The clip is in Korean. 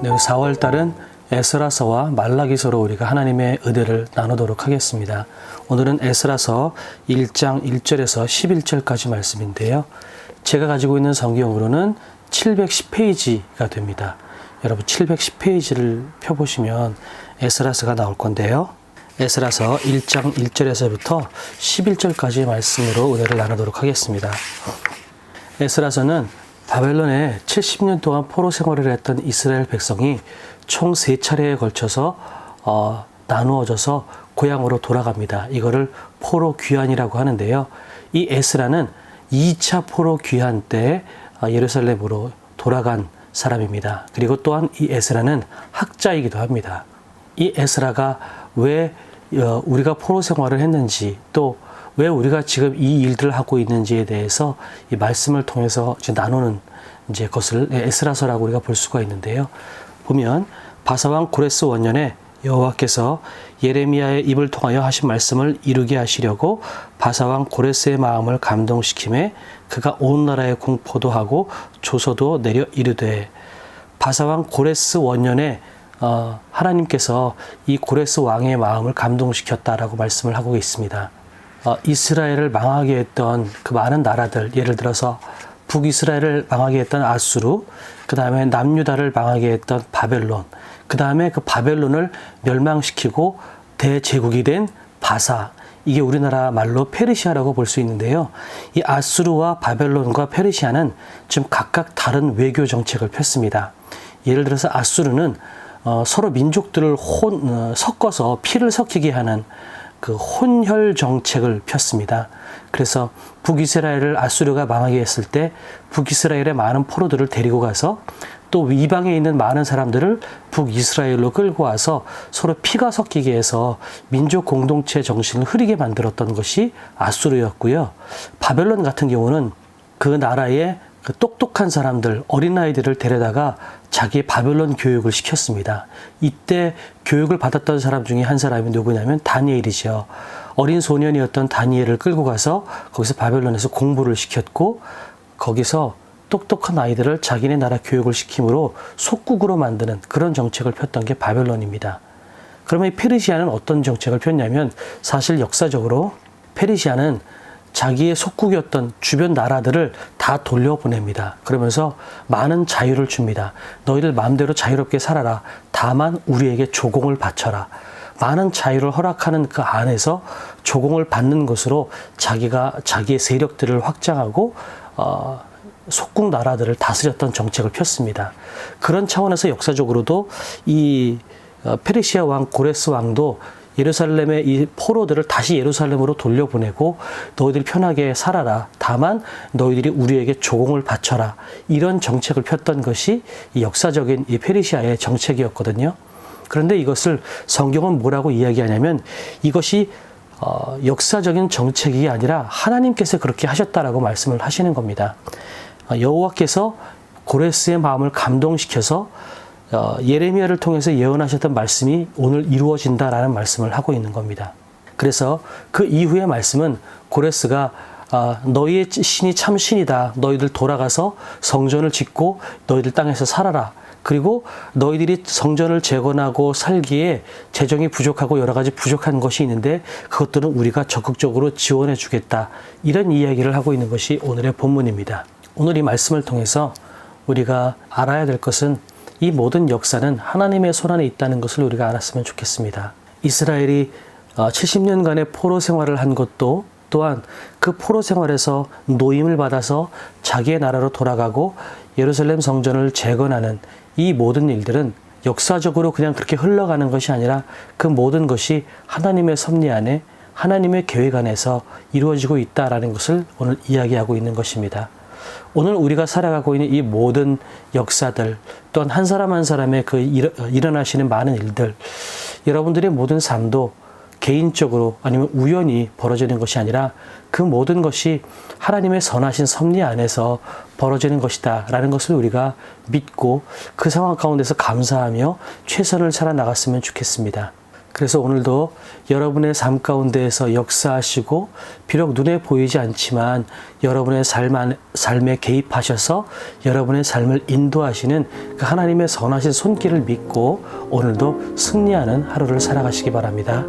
네, 4월 달은 에스라서와 말라기서로 우리가 하나님의 은혜를 나누도록 하겠습니다. 오늘은 에스라서 1장 1절에서 11절까지 말씀인데요. 제가 가지고 있는 성경으로는 710페이지가 됩니다. 여러분 710페이지를 펴보시면 에스라서가 나올 건데요. 에스라서 1장 1절에서부터 11절까지의 말씀으로 은혜를 나누도록 하겠습니다. 에스라서는 바벨론에 70년 동안 포로 생활을 했던 이스라엘 백성이 총 3차례에 걸쳐서 나누어져서 고향으로 돌아갑니다. 이거를 포로 귀환이라고 하는데요. 이 에스라는 2차 포로 귀환 때 예루살렘으로 돌아간 사람입니다. 그리고 또한 이 에스라는 학자이기도 합니다. 이 에스라가 왜 우리가 포로 생활을 했는지, 또 왜 우리가 지금 이 일들을 하고 있는지에 대해서 이 말씀을 통해서 이제 나누는 이제 것을 에스라서라고 우리가 볼 수가 있는데요. 보면 바사왕 고레스 원년에 여호와께서 예레미야의 입을 통하여 하신 말씀을 이루게 하시려고 바사왕 고레스의 마음을 감동시키매 그가 온 나라에 공포도 하고 조서도 내려 이르되. 바사왕 고레스 원년에 하나님께서 이 고레스 왕의 마음을 감동시켰다라고 말씀을 하고 있습니다. 이스라엘을 망하게 했던 그 많은 나라들, 예를 들어서 북이스라엘을 망하게 했던 아수르, 그 다음에 남유다를 망하게 했던 바벨론, 그 다음에 그 바벨론을 멸망시키고 대제국이 된 바사, 이게 우리나라 말로 페르시아라고 볼 수 있는데요. 이 아수르와 바벨론과 페르시아는 좀 각각 다른 외교 정책을 폈습니다. 예를 들어서 아수르는 서로 민족들을 섞어서 피를 섞이게 하는 그 혼혈 정책을 폈습니다. 그래서 북이스라엘을 아수르가 망하게 했을 때 북이스라엘의 많은 포로들을 데리고 가서 또 이방에 있는 많은 사람들을 북이스라엘로 끌고 와서 서로 피가 섞이게 해서 민족 공동체 정신을 흐리게 만들었던 것이 아수르였고요. 바벨론 같은 경우는 그 나라의 그 똑똑한 사람들, 어린아이들을 데려다가 자기 바벨론 교육을 시켰습니다. 이때 교육을 받았던 사람 중에 한 사람이 누구냐면 다니엘이죠. 어린 소년이었던 다니엘을 끌고 가서 거기서 바벨론에서 공부를 시켰고, 거기서 똑똑한 아이들을 자기네 나라 교육을 시킴으로 속국으로 만드는 그런 정책을 폈던 게 바벨론입니다. 그러면 이 페르시아는 어떤 정책을 폈냐면, 사실 역사적으로 페르시아는 자기의 속국이었던 주변 나라들을 다 돌려보냅니다. 그러면서 많은 자유를 줍니다. 너희들 마음대로 자유롭게 살아라. 다만 우리에게 조공을 바쳐라. 많은 자유를 허락하는 그 안에서 조공을 받는 것으로 자기의 세력들을 확장하고 속국 나라들을 다스렸던 정책을 폈습니다. 그런 차원에서 역사적으로도 이 페르시아 왕 고레스 왕도 예루살렘의 이 포로들을 다시 예루살렘으로 돌려보내고 너희들이 편하게 살아라. 다만 너희들이 우리에게 조공을 바쳐라. 이런 정책을 폈던 것이 이 역사적인 이 페르시아의 정책이었거든요. 그런데 이것을 성경은 뭐라고 이야기하냐면, 이것이 역사적인 정책이 아니라 하나님께서 그렇게 하셨다라고 말씀을 하시는 겁니다. 여호와께서 고레스의 마음을 감동시켜서 예레미야를 통해서 예언하셨던 말씀이 오늘 이루어진다라는 말씀을 하고 있는 겁니다. 그래서 그 이후의 말씀은 고레스가 너희의 신이 참 신이다. 너희들 돌아가서 성전을 짓고 너희들 땅에서 살아라. 그리고 너희들이 성전을 재건하고 살기에 재정이 부족하고 여러 가지 부족한 것이 있는데 그것들은 우리가 적극적으로 지원해 주겠다. 이런 이야기를 하고 있는 것이 오늘의 본문입니다. 오늘 이 말씀을 통해서 우리가 알아야 될 것은, 이 모든 역사는 하나님의 손안에 있다는 것을 우리가 알았으면 좋겠습니다. 이스라엘이 70년간의 포로 생활을 한 것도, 또한 그 포로 생활에서 노임을 받아서 자기의 나라로 돌아가고 예루살렘 성전을 재건하는 이 모든 일들은 역사적으로 그냥 그렇게 흘러가는 것이 아니라 그 모든 것이 하나님의 섭리 안에, 하나님의 계획 안에서 이루어지고 있다라는 것을 오늘 이야기하고 있는 것입니다. 오늘 우리가 살아가고 있는 이 모든 역사들, 또한 한 사람 한 사람의 그 일어나시는 많은 일들, 여러분들의 모든 삶도 개인적으로 아니면 우연히 벌어지는 것이 아니라 그 모든 것이 하나님의 선하신 섭리 안에서 벌어지는 것이다 라는 것을 우리가 믿고 그 상황 가운데서 감사하며 최선을 살아나갔으면 좋겠습니다. 그래서 오늘도 여러분의 삶 가운데에서 역사하시고 비록 눈에 보이지 않지만 여러분의 삶에 개입하셔서 여러분의 삶을 인도하시는 그 하나님의 선하신 손길을 믿고 오늘도 승리하는 하루를 살아가시기 바랍니다.